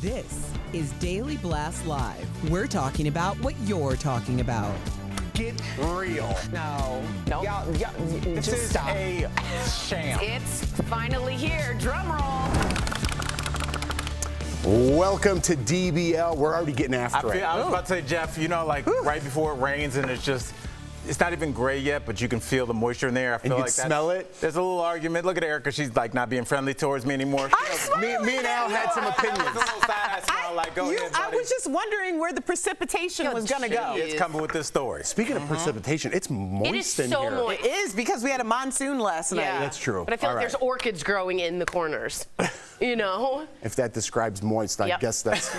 This is Daily Blast Live. We're talking about what you're talking about. Get real. No. Y'all, This just is stop. a sham. It's finally here. Drum roll. Welcome to DBL. We're already getting after it. I was about to say, Jeff, you know, like right before it rains and it's not even gray yet, but you can feel the moisture in there. I feel you like can smell it? There's a little argument. Look at Erica. She's like not being friendly towards me anymore. Me and Al had some opinions. It's a little side smile, like, go ahead, I buddy. was just wondering where the precipitation was going to go. It's coming with this story. Speaking of precipitation, it's moist It is in so here. moist. It is because we had a monsoon last night. Yeah. That's true. But I feel All like there's right. orchids growing in the corners. You know? If that describes moist, I Yep. guess that's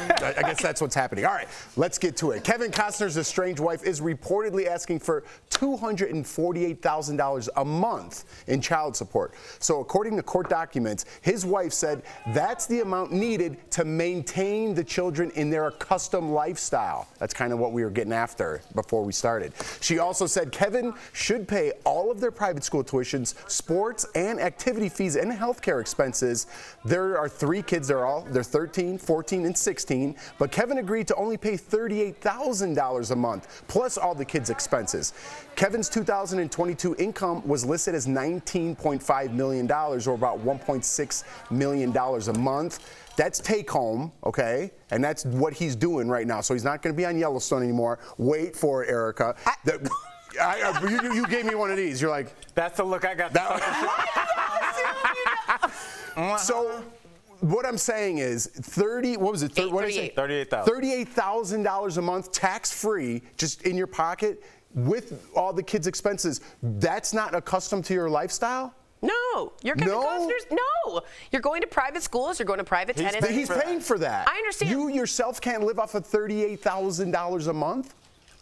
what's happening. All right, let's get to it. Kevin Costner's estranged wife is reportedly asking for $248,000 a month in child support. So according to court documents, his wife said that's the amount needed to maintain the children in their accustomed lifestyle. That's kind of what we were getting after before we started. She also said Kevin should pay all of their private school tuitions, sports and activity fees and healthcare expenses. There are 3 kids, they're 13, 14, and 16, but Kevin agreed to only pay $38,000 a month, plus all the kids' expenses. Kevin's 2022 income was listed as $19.5 million, or about $1.6 million a month. That's take home, okay? And that's what he's doing right now. So he's not going to be on Yellowstone anymore. Wait for it, Erica. You gave me one of these. You're like, That's the look I got. So what I'm saying is $38,000 a month, tax-free, just in your pocket, with all the kids' expenses. That's not accustomed to your lifestyle? No. You're Kevin No? Costner's? No. You're going to private schools. You're going to private tennis. He's paying for that. I understand. You yourself can't live off of $38,000 a month?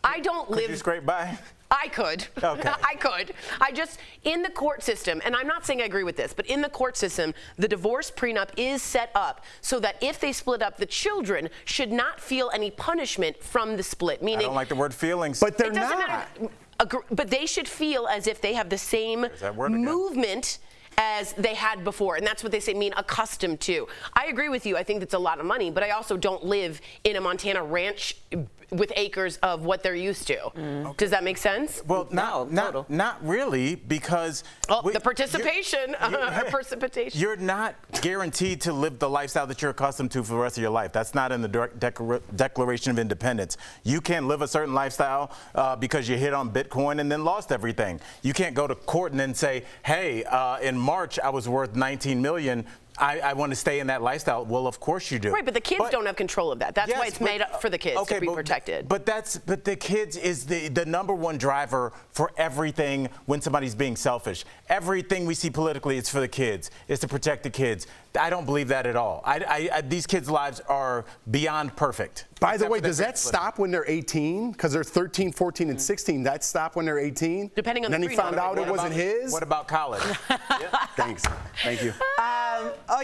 I don't Could you live. scrape by? I could. Okay. I could. In the court system, and I'm not saying I agree with this, but in the court system, the divorce prenup is set up so that if they split up, the children should not feel any punishment from the split. Meaning, I don't like the word feelings. But they're it doesn't not. matter. But they should feel as if they have the same that word again. movement as they had before, and that's what they say mean accustomed to. I agree with you. I think that's a lot of money, but I also don't live in a Montana ranch with acres of what they're used to. Okay. Does that make sense? Well, not really, because The participation, precipitation. You're not guaranteed to live the lifestyle that you're accustomed to for the rest of your life. That's not in the Declaration of Independence. You can't live a certain lifestyle because you hit on Bitcoin and then lost everything. You can't go to court and then say, hey, in March I was worth $19 million. I want to stay in that lifestyle. Well, of course you do. Right, but the kids don't have control of that. That's why it's made up for the kids to be protected. But the kids is the number one driver for everything when somebody's being selfish. Everything we see politically is for the kids. It's to protect the kids. I don't believe that at all. These kids' lives are beyond perfect. By the way, does that stop when they're 18? Because they're 13, 14, and 16. That stop when they're 18? Depending on and the then he found out it wasn't his? What about college? Thanks. Thank you.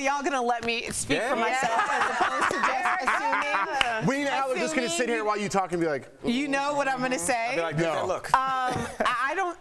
Y'all gonna let me speak for myself as opposed to just assuming? We and Al are just going to sit here while you talk and be like, You know what I'm gonna say? I'll be like, No. look.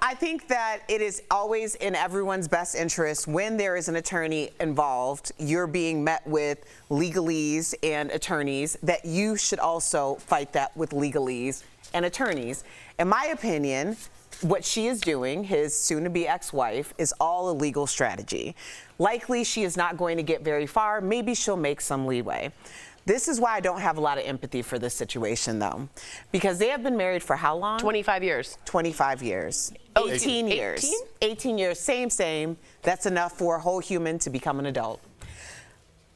I think that it is always in everyone's best interest when there is an attorney involved, you're being met with legalese and attorneys, that you should also fight that with legalese and attorneys. In my opinion, what she is doing, his soon-to-be ex-wife, is all a legal strategy. Likely she is not going to get very far. Maybe she'll make some leeway. This is why I don't have a lot of empathy for this situation, though, because they have been married for how long? 25 years. 25 years. Oh, 18 years. 18 years, same. That's enough for a whole human to become an adult.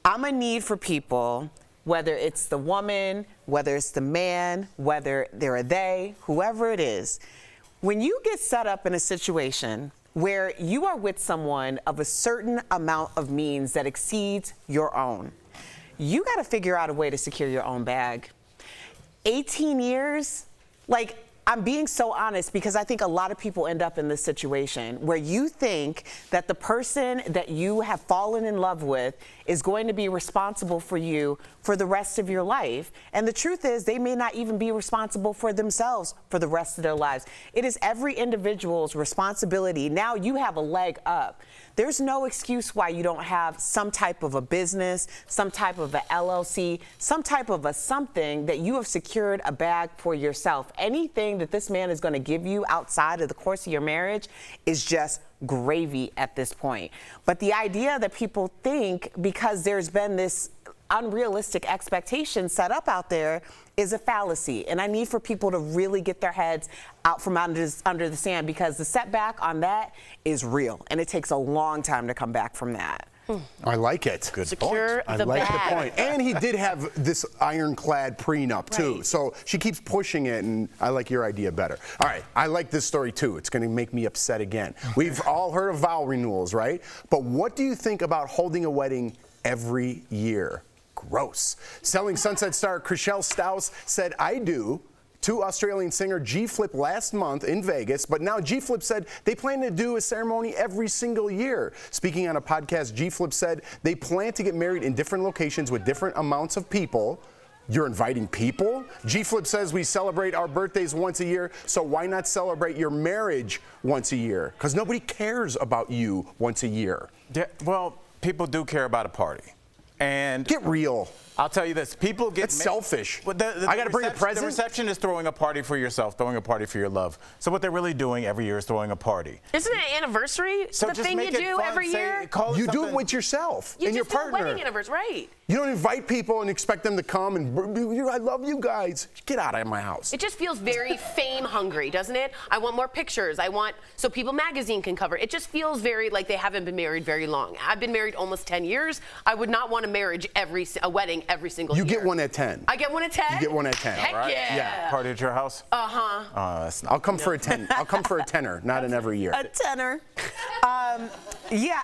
I'm a need for people, whether it's the woman, whether it's the man, whether they're a they, whoever it is, when you get set up in a situation where you are with someone of a certain amount of means that exceeds your own, you got to figure out a way to secure your own bag. 18 years, like, I'm being so honest because I think a lot of people end up in this situation where you think that the person that you have fallen in love with is going to be responsible for you for the rest of your life. And the truth is, they may not even be responsible for themselves for the rest of their lives. It is every individual's responsibility. Now you have a leg up. There's no excuse why you don't have some type of a business, some type of a LLC, some type of a something that you have secured a bag for yourself. Anything that this man is going to give you outside of the course of your marriage is just gravy at this point. But the idea that people think because there's been this unrealistic expectation set up out there is a fallacy. And I need for people to really get their heads out from under the sand, because the setback on that is real. And it takes a long time to come back from that. I like it. Good Secure point. I the like bag. the point. And he did have this ironclad prenup, too. Right. So she keeps pushing it, and I like your idea better. All right, I like this story, too. It's going to make me upset again. We've all heard of vow renewals, right? But what do you think about holding a wedding every year? Gross. Selling Sunset star Chriselle Staus said, I do, to Australian singer G-Flip last month in Vegas, but now G-Flip said they plan to do a ceremony every single year. Speaking on a podcast, G-Flip said they plan to get married in different locations with different amounts of people. You're inviting people? G-Flip says we celebrate our birthdays once a year, so why not celebrate your marriage once a year? Because nobody cares about you once a year. Yeah, well, people do care about a party. And Get real. I'll tell you this, people get... It's selfish. Well, I got to bring a present? The reception is throwing a party for yourself, throwing a party for your love. So what they're really doing every year is throwing a party. Isn't it an anniversary? So the just thing make you it do fun, every year? Call it You do it something- with yourself You and your just do a partner. wedding anniversary, right? You don't invite people and expect them to come and I love you guys. Get out of my house. It just feels very fame hungry, doesn't it? I want more pictures. I want so People Magazine can cover it. It just feels very like they haven't been married very long. I've been married almost 10 years. I would not want a wedding every single year. You get one at 10. I get one at 10? You get one at 10. Heck Right? yeah. Party at your house? Uh-huh. That's not... I'll come for a 10. I'll come for a tenner, not an every year. A tenor. Yeah,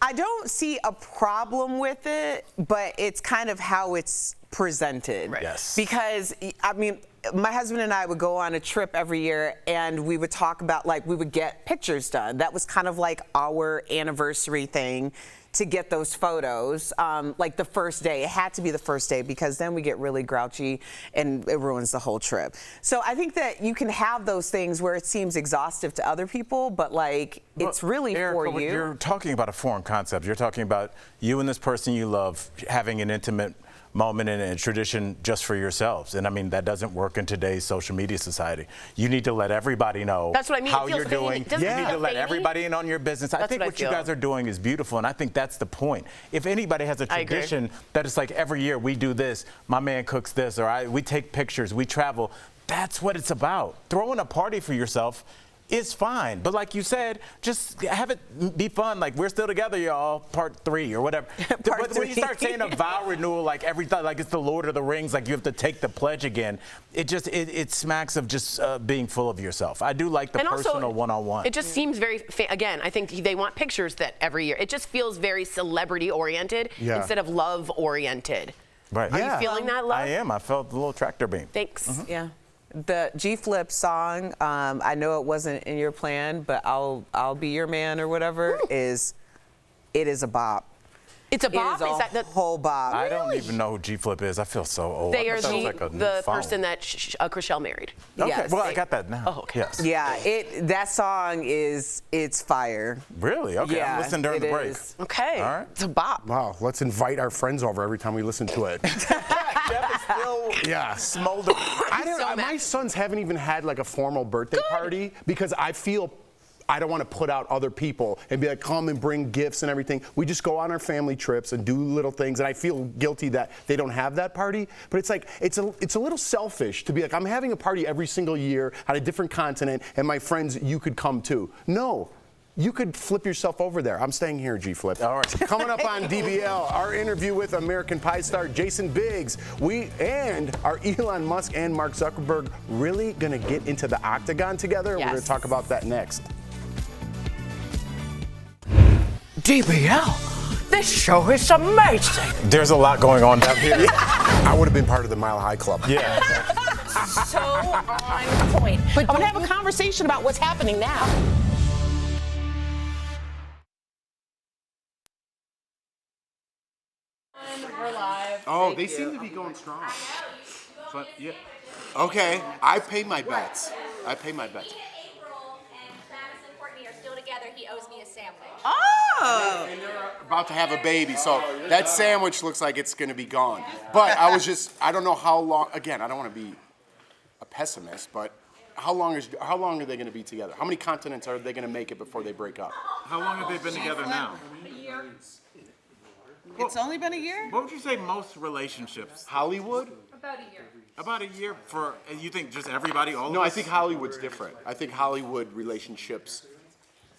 I don't see a problem with it, but it's kind of how it's presented. Right. Yes. Because, I mean, my husband and I would go on a trip every year, and we would talk about, like, we would get pictures done. That was kind of like our anniversary thing, to get those photos, like the first day. It had to be the first day, because then we get really grouchy and it ruins the whole trip. So I think that you can have those things where it seems exhaustive to other people, but like it's really Erica, for you. You're talking about a foreign concept. You're talking about you and this person you love having an intimate moment and a tradition just for yourselves. And I mean, that doesn't work in today's social media society. You need to let everybody know That's what I mean. how It feels you're fake. doing. Doesn't You it need feel to let fake? everybody in on your business. I That's think what I what you feel. guys are doing is beautiful, and I think that's the point. If anybody has a I agree. tradition that it's like every year we do this, my man cooks this, or we take pictures, we travel, that's what it's about. Throwing a party for yourself is fine, but like you said, just have it be fun. Like, we're still together, y'all. Part 3 or whatever. But when you start saying a vow renewal, like every time, like it's the Lord of the Rings, like you have to take the pledge again. It smacks of just being full of yourself. I do like the And also, personal one-on-one. It just seems very, again, I think they want pictures that every year. It just feels very celebrity oriented Yeah. instead of love oriented. Right. Are Yeah. you feeling that, love? I am. I felt the little tractor beam. Thanks. Yeah. The G-Flip song, I know it wasn't in your plan, but I'll Be Your Man or whatever, it is a bop. It's a It bop? is a Is that the whole bop. I don't even know who G-Flip is. I feel so old. They I are thought that was like a new the phone. person that Chriselle married. Okay, Yes. well, I got that now. Oh, okay. Yes. Yeah, that song it's fire. Really? Okay, Yeah, I'm listening during the it break. is. Okay. All right. It's a bop. Wow, let's invite our friends over every time we listen to it. Jeff is still Yeah. smoldering. so My mad. sons haven't even had like a formal birthday party because I feel I don't want to put out other people and be like, come and bring gifts and everything. We just go on our family trips and do little things, and I feel guilty that they don't have that party. But it's like, it's a little selfish to be like, I'm having a party every single year on a different continent, and my friends, you could come too. No. You could flip yourself over there. I'm staying here, G-Flip. All right. Coming up on DBL, our interview with American Pie star Jason Biggs. Are Elon Musk and Mark Zuckerberg really going to get into the octagon together? We're going Yes. to talk about that next. DBL, this show is amazing. There's a lot going on down here. I would have been part of the Mile High Club. Yeah. So on point. But I'm gonna have a conversation about what's happening now. Oh, they seem to be going strong. But, yeah. Okay, I pay my bets. April and Travis and Courtney are still together. He owes me a sandwich. Oh. And they're about to have a baby, so that sandwich looks like it's going to be gone. But I don't know how long. Again, I don't want to be a pessimist, but how long are they going to be together? How many continents are they going to make it before they break up? How long have they been together now? A year. It's only been a year? What would you say most relationships? Hollywood? About a year. About a year for, you think just everybody, all of No, us? I think Hollywood's different. I think Hollywood relationships.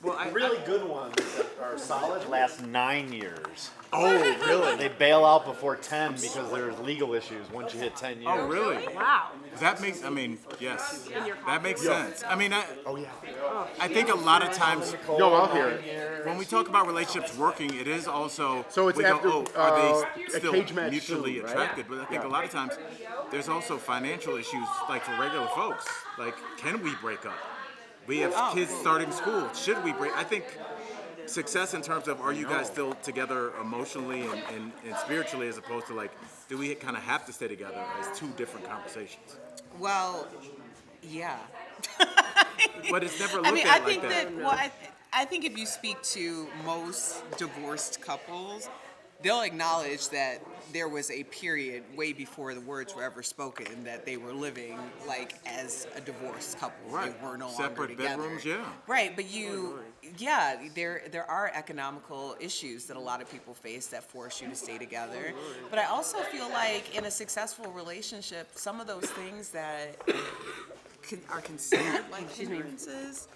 Well, Really good ones that are solid last 9 years. Oh, really? They bail out before 10 because there's legal issues once you hit 10 years. Oh, really? Wow. That makes, yes, that makes sense. I mean, I think a lot of times No, I'll hear it. when we talk about relationships working, it is also, So it's we go, after, are they a still cage match mutually soon, right? attracted? But I think a lot of times there's also financial issues, like for regular folks. Like, can we break up? We have kids starting school. Should we break? I think success in terms of are you guys still together emotionally and spiritually, as opposed to like, do we kind of have to stay together as two different conversations? Well, yeah. But it's never looked I mean, at I like think that. I think if you speak to most divorced couples, they'll acknowledge that there was a period way before the words were ever spoken that they were living like as a divorced couple. Right. They were no Separate longer together. bedrooms, yeah. Right, but there are economical issues that a lot of people face that force you to stay together. But I also feel like in a successful relationship, some of those things that are considered like hindrances.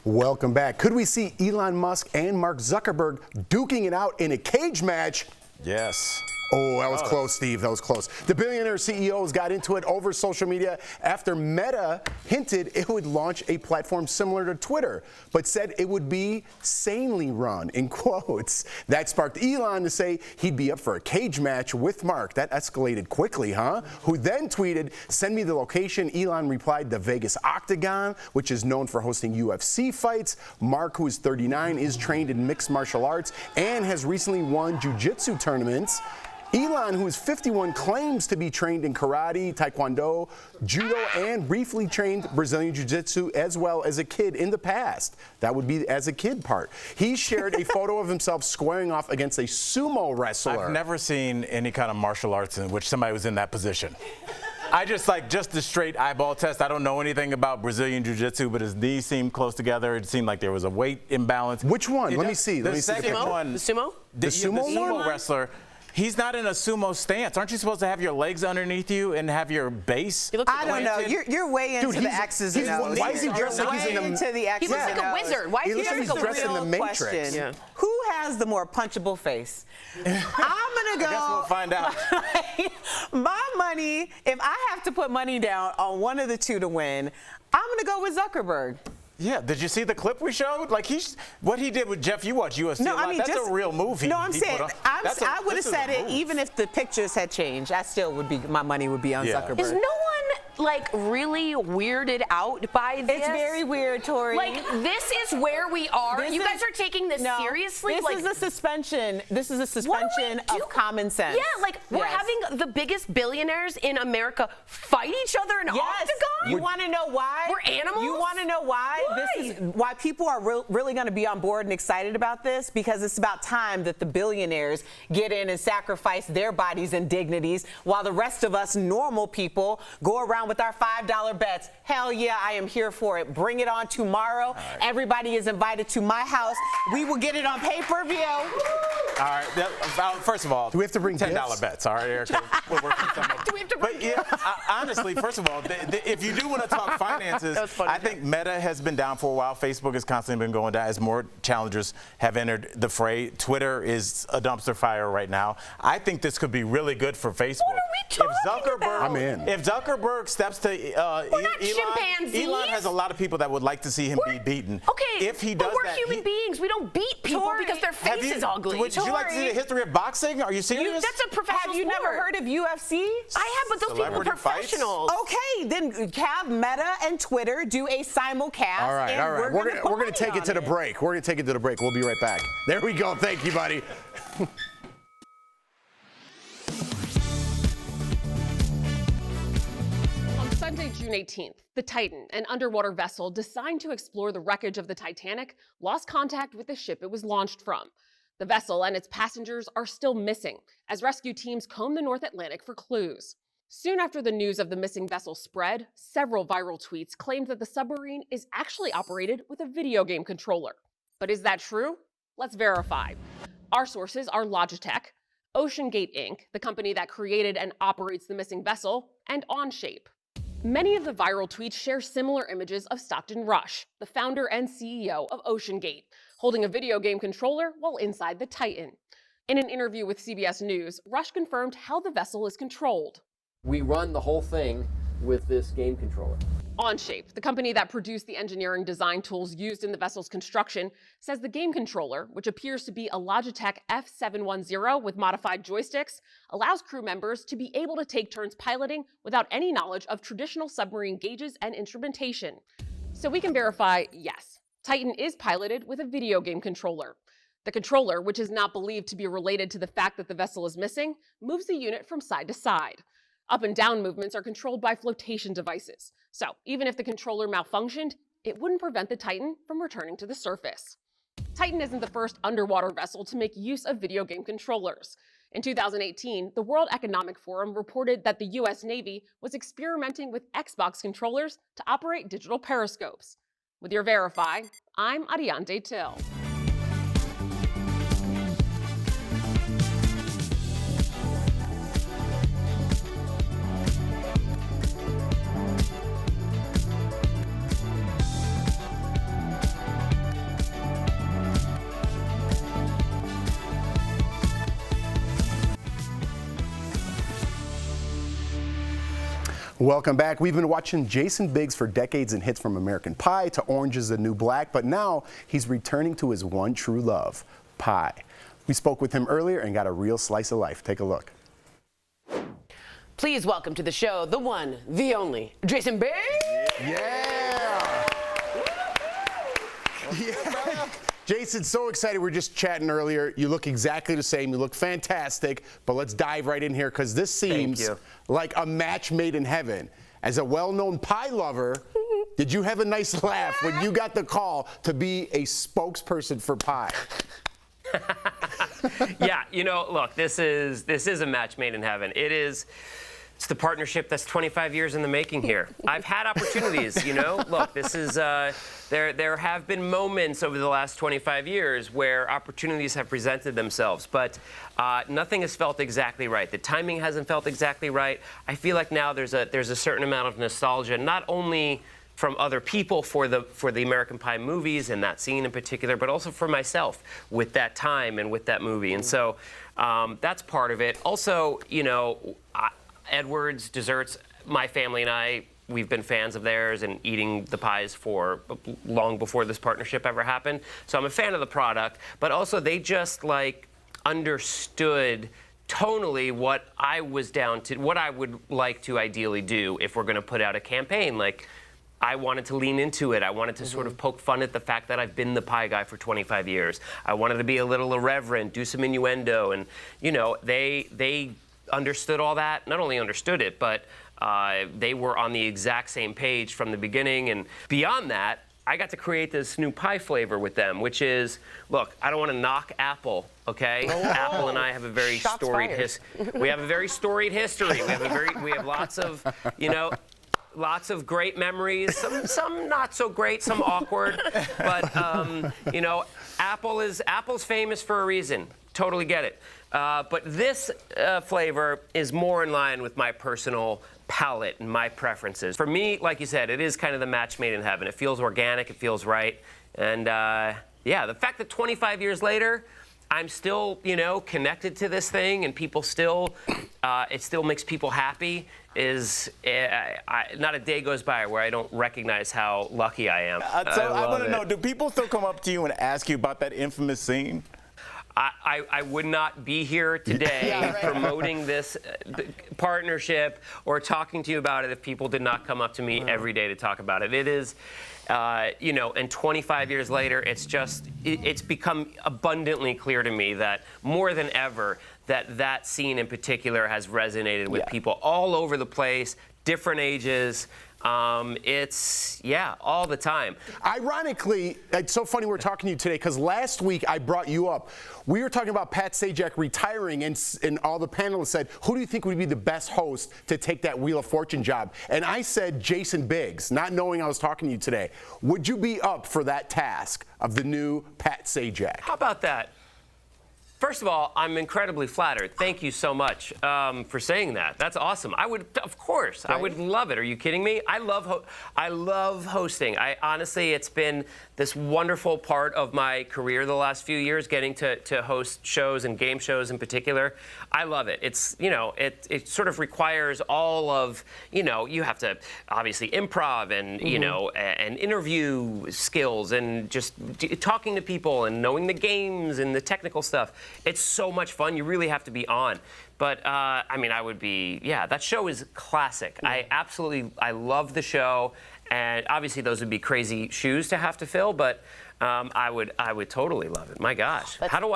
Welcome back. Could we see Elon Musk and Mark Zuckerberg duking it out in a cage match? Yes. Oh, that was close, Steve. That was close. The billionaire CEOs got into it over social media after Meta hinted it would launch a platform similar to Twitter, but said it would be sanely run, in quotes. That sparked Elon to say he'd be up for a cage match with Mark. That escalated quickly, huh? Who then tweeted, "Send me the location." Elon replied, "The Vegas Octagon," which is known for hosting UFC fights. Mark, who is 39, is trained in mixed martial arts and has recently won jiu-jitsu tournaments. Elon, who is 51, claims to be trained in karate, taekwondo, judo, and briefly trained Brazilian jiu-jitsu as well as a kid in the past. That would be as a kid part. He shared a photo of himself squaring off against a sumo wrestler. I've never seen any kind of martial arts in which somebody was in that position. I just the straight eyeball test. I don't know anything about Brazilian jiu-jitsu, but his knees seemed close together. It seemed like there was a weight imbalance. Which one? Let me see. The Let me see the second picture. one. The sumo? The sumo one? wrestler. He's not in a sumo stance. Aren't you supposed to have your legs underneath you and have your base? I don't know. You're way into Dude, the X's and O's. why is he dressed like he's in Way the... into the X's He looks like and a O's. wizard. Why He is looks he like dressed he's like a dressed in the real Matrix. question? Yeah. Who has the more punchable face? I'm gonna go. I guess we'll find out. My money, if I have to put money down on one of the two to win, I'm gonna go with Zuckerberg. Yeah, did you see the clip we showed? Like what he did with Jeff, you watch UFC No, a lot. I mean, That's just a real movie. No, I'm saying I would have said it move. even if the pictures had changed. I still would be. My money would be on Yeah. Zuckerberg. Is no one like really weirded out by this? It's very weird, Tori. Like this is where we are. This You guys is- are taking this No, seriously. This like, is a suspension. This is a what are we suspension doing? of common sense. Yeah, like we're Yes. having the biggest billionaires in America fight each other in an Yes. octagon. You want to know why? We're animals? You want to know why? Why? This is why people are really going to be on board and excited about this, because it's about time that the billionaires get in and sacrifice their bodies and dignities while the rest of us normal people go around with our $5 bets. Hell yeah, I am here for it. Bring it on tomorrow. Everybody is invited to my house. We will get it on pay-per-view. All right. First of all, do we have to bring $10 gifts? bets? All right, Erica. We're working something. Do we have to bring But yeah, honestly, first of all, if you do want to talk finances, I think Meta has been down for a while. Facebook has constantly been going down as more challengers have entered the fray. Twitter is a dumpster fire right now. I think this could be really good for Facebook. What are we talking about? I'm in. If Zuckerberg steps to We're not chimpanzees. Elon has a lot of people that would like to see him be beaten. Okay, If he does but we're that, human beings. We don't beat people because their face is ugly. Would you like to see the history of boxing? Are you serious? That's a professional Have you sport. never heard of UFC? I have, but those people are Celebrity fights? professionals. Okay, then have Meta and Twitter do a simulcast. All right, and all right. We're gonna take it to the on break. We're gonna take it to the break. We'll be right back. There we go. Thank you, buddy. On Sunday, June 18th, the Titan, an underwater vessel designed to explore the wreckage of the Titanic, lost contact with the ship it was launched from. The vessel and its passengers are still missing as rescue teams comb the North Atlantic for clues. Soon after the news of the missing vessel spread, several viral tweets claimed that the submarine is actually operated with a video game controller. But is that true? Let's verify. Our sources are Logitech, OceanGate Inc., the company that created and operates the missing vessel, and OnShape. Many of the viral tweets share similar images of Stockton Rush, the founder and CEO of OceanGate, holding a video game controller while inside the Titan. In an interview with CBS News, Rush confirmed how the vessel is controlled. We run the whole thing with this game controller. OnShape, the company that produced the engineering design tools used in the vessel's construction, says the game controller, which appears to be a Logitech F710 with modified joysticks, allows crew members to be able to take turns piloting without any knowledge of traditional submarine gauges and instrumentation. So we can verify, yes, Titan is piloted with a video game controller. The controller, which is not believed to be related to the fact that the vessel is missing, moves the unit from side to side. Up and down movements are controlled by flotation devices. So even if the controller malfunctioned, it wouldn't prevent the Titan from returning to the surface. Titan isn't the first underwater vessel to make use of video game controllers. In 2018, the World Economic Forum reported that the US Navy was experimenting with Xbox controllers to operate digital periscopes. With your Verify, I'm Ariante Till. Welcome back. We've been watching Jason Biggs for decades in hits from American Pie to Orange is the New Black, but now he's returning to his one true love, pie. We spoke with him earlier and got a real slice of life. Take a look. Please welcome to the show the one, the only, Jason Biggs. Yeah. Yeah. Jason, so excited. We were just chatting earlier. You look exactly the same. You look fantastic. But let's dive right in here because this seems like a match made in heaven. As a well-known pie lover, did you have a nice laugh when you got the call to be a spokesperson for pie? Yeah, you know, look, this is a match made in heaven. It's the partnership that's 25 years in the making here. I've had opportunities, you know. Look, this is there have been moments over the last 25 years where opportunities have presented themselves, but nothing has felt exactly right. The timing hasn't felt exactly right. I feel like now there's a certain amount of nostalgia, not only from other people for the American Pie movies and that scene in particular, but also for myself with that time and with that movie. And so that's part of it. Also, you know, Edwards Desserts, my family and I, we've been fans of theirs and eating the pies for long before this partnership ever happened. So I'm a fan of the product, but also they just like understood tonally what I was down to, what I would like to ideally do if we're going to put out a campaign. Like, I wanted to lean into it. I wanted to sort of poke fun at the fact that I've been the pie guy for 25 years. I wanted to be a little irreverent, do some innuendo, and you know, they understood all that. Not only understood it, but they were on the exact same page from the beginning. And beyond that, I got to create this new pie flavor with them, which is, look, I don't want to knock Apple, okay? Apple and I have a very storied history. We have a very storied history. We have lots of, you know, lots of great memories, some not so great, some awkward, but you know, Apple's famous for a reason. totally get it. But this flavor is more in line with my personal palate and my preferences. For me, like you said, it is kind of the match made in heaven. It feels organic, it feels right. And yeah, the fact that 25 years later, I'm still, connected to this thing and people still, it still makes people happy is, not a day goes by where I don't recognize how lucky I am. So I want to know, do people still come up to you and ask you about that infamous scene? I would not be here today promoting this partnership or talking to you about it if people did not come up to me every day to talk about it. It is, and 25 years later, it's become abundantly clear to me that more than ever, that scene in particular has resonated with people all over the place, different ages. It's, all the time. Ironically, it's so funny we're talking to you today because last week I brought you up. We were talking about Pat Sajak retiring, and all the panelists said, who do you think would be the best host to take that Wheel of Fortune job? And I said Jason Biggs, not knowing I was talking to you today. Would you be up for that task of the new Pat Sajak? How about that? First of all, I'm incredibly flattered. Thank you so much for saying that. That's awesome. I would, of course, I would love it. Are you kidding me? I love hosting. Honestly, it's been this wonderful part of my career the last few years, getting to host shows and game shows in particular. I love it. It's, it sort of requires all of, you have to obviously improv and, and interview skills and just talking to people and knowing the games and the technical stuff. It's so much fun. You really have to be on. But, I would be, that show is classic. I love the show. And obviously those would be crazy shoes to have to fill, but I would totally love it. My gosh. How do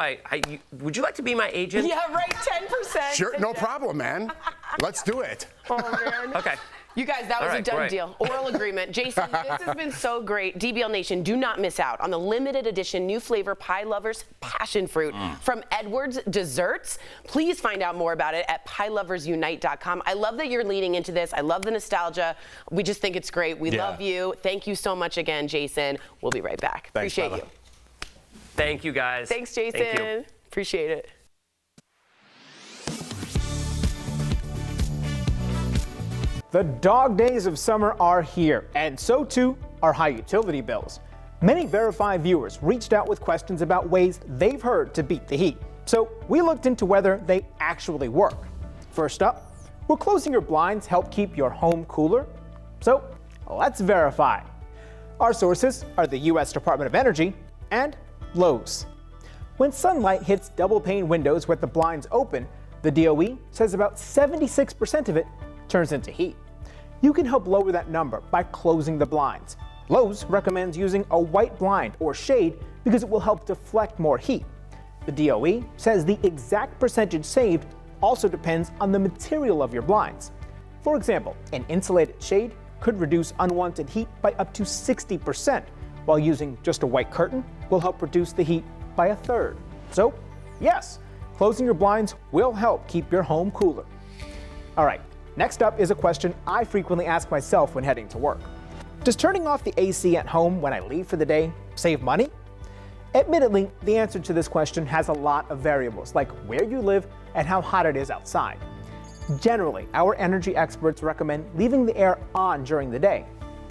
would you like to be my agent? Yeah, right, 10%. Sure, no problem, man. Let's do it. Oh, man. Okay. You guys, that was a done deal. Oral agreement. Jason, this has been so great. DBL Nation, do not miss out on the limited edition new flavor Pie Lovers Passion Fruit from Edwards Desserts. Please find out more about it at pieloversunite.com. I love that you're leaning into this. I love the nostalgia. We just think it's great. We love you. Thank you so much again, Jason. We'll be right back. Thanks, Appreciate brother. you. Thank you, guys. Thanks, Jason. Thank you. Appreciate it. The dog days of summer are here, and so too are high utility bills. Many Verify viewers reached out with questions about ways they've heard to beat the heat. So we looked into whether they actually work. First up, will closing your blinds help keep your home cooler? So let's verify. Our sources are the U.S. Department of Energy and Lowe's. When sunlight hits double pane windows with the blinds open, the DOE says about 76% of it turns into heat. You can help lower that number by closing the blinds. Lowe's recommends using a white blind or shade because it will help deflect more heat. The DOE says the exact percentage saved also depends on the material of your blinds. For example, an insulated shade could reduce unwanted heat by up to 60%, while using just a white curtain will help reduce the heat by a third. So, yes, closing your blinds will help keep your home cooler. All right. Next up is a question I frequently ask myself when heading to work. Does turning off the AC at home when I leave for the day save money? Admittedly, the answer to this question has a lot of variables, like where you live and how hot it is outside. Generally, our energy experts recommend leaving the air on during the day.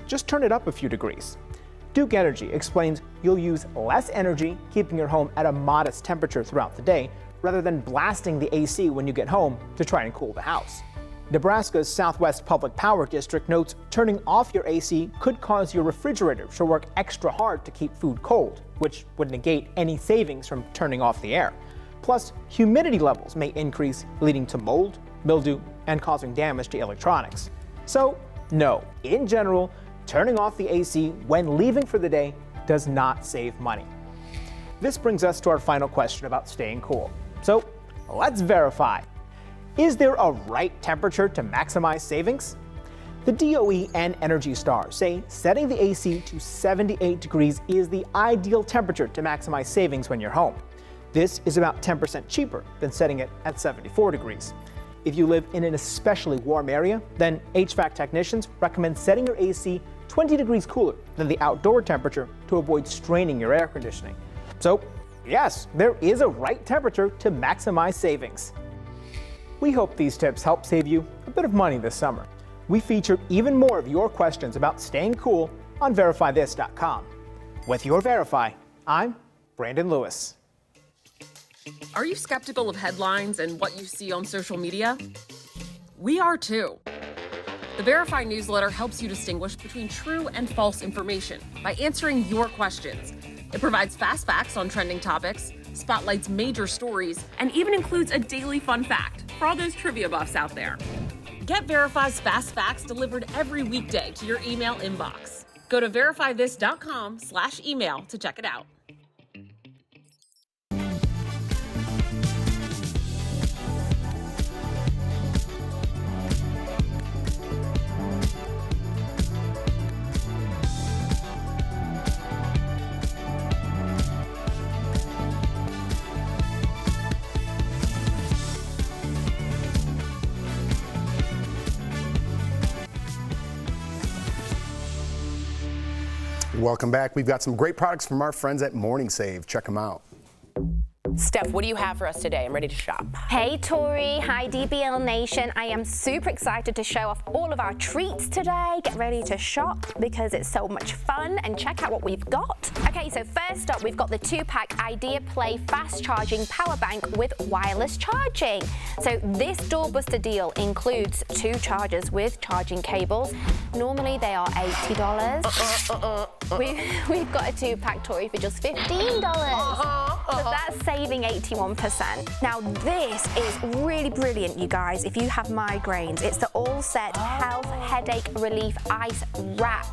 Just turn it up a few degrees. Duke Energy explains you'll use less energy keeping your home at a modest temperature throughout the day, rather than blasting the AC when you get home to try and cool the house. Nebraska's Southwest Public Power District notes turning off your AC could cause your refrigerator to work extra hard to keep food cold, which would negate any savings from turning off the air. Plus, humidity levels may increase, leading to mold, mildew, and causing damage to electronics. So, no, in general, turning off the AC when leaving for the day does not save money. This brings us to our final question about staying cool. So, let's verify. Is there a right temperature to maximize savings? The DOE and Energy Star say setting the AC to 78 degrees is the ideal temperature to maximize savings when you're home. This is about 10% cheaper than setting it at 74 degrees. If you live in an especially warm area, then HVAC technicians recommend setting your AC 20 degrees cooler than the outdoor temperature to avoid straining your air conditioning. So, Yes, there is a right temperature to maximize savings. We hope these tips help save you a bit of money this summer. We featured even more of your questions about staying cool on verifythis.com. With your Verify, I'm Brandon Lewis. Are you skeptical of headlines and what you see on social media? We are too. The Verify newsletter helps you distinguish between true and false information by answering your questions. It provides fast facts on trending topics, spotlights major stories, and even includes a daily fun fact for all those trivia buffs out there. Get Verify's fast facts delivered every weekday to your email inbox. Go to verifythis.com/email to check it out. Welcome back. We've got some great products from our friends at Morning Save. Check them out. Steph, what do you have for us today? I'm ready to shop. Hey Tori, hi DBL Nation. I am super excited to show off all of our treats today. Get ready to shop because it's so much fun and check out what we've got. Okay, so first up we've got the 2-pack Idea Play fast charging power bank with wireless charging. So this doorbuster deal includes 2 chargers with charging cables. Normally they are $80. We've got a 2-pack Tori for just $15. So that's saving 81%. Now this is really brilliant, you guys, if you have migraines. It's the All Set Health Headache Relief Ice Wrap.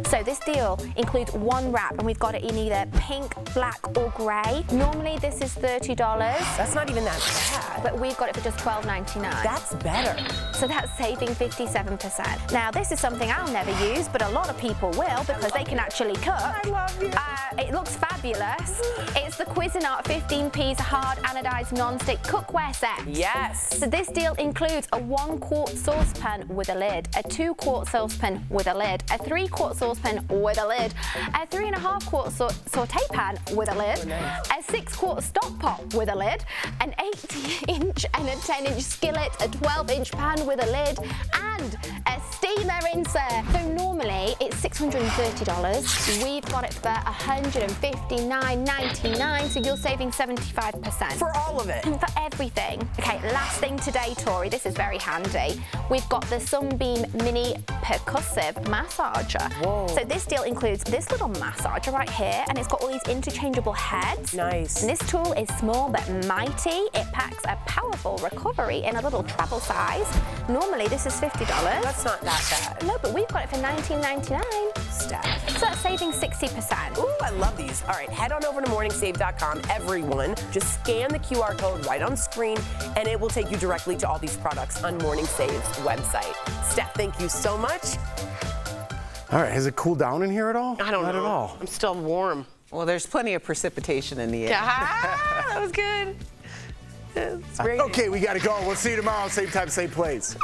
So this deal includes 1 wrap and we've got it in either pink, black or grey. Normally this is $30. That's not even that bad. But we've got it for just $12.99. That's better. So that's saving 57%. Now this is something I'll never use, but a lot of people will because they can actually cook. I love you. It looks fabulous. It's the Cuisinart 15-piece hard anodized non-stick cookware set. Yes. So this deal includes a 1-quart saucepan with a lid, a 2-quart saucepan with a lid, a 3-quart saucepan with a lid, a 3.5-quart saute pan with a lid, a 6-quart stock pot with a lid, an 8-inch and a 10-inch skillet, a 12-inch pan with a lid, and a steamer insert. So normally it's $630. We've got it for $159.99, so you're saving 75%. For all of it? For everything. Okay, last thing today, Tori, this is very handy. We've got the Sunbeam Mini Percussive Massager. Whoa. So this deal includes this little massager right here, and it's got all these interchangeable heads. Nice. And this tool is small but mighty. It packs a powerful recovery in a little travel size. Normally this is $50. That's not that bad. No, but we've got it for $19.99. Steph. So that's saving 60%. Ooh, I love these. All right, head on over to morningsave.com, everyone. Just scan the QR code right on screen, and it will take you directly to all these products on Morning Save's website. Steph, thank you so much. All right, has it cooled down in here at all? I don't know. Not at all. I'm still warm. Well, there's plenty of precipitation in the air. That was good. It's great. Okay, we got to go. We'll see you tomorrow, same time, same place.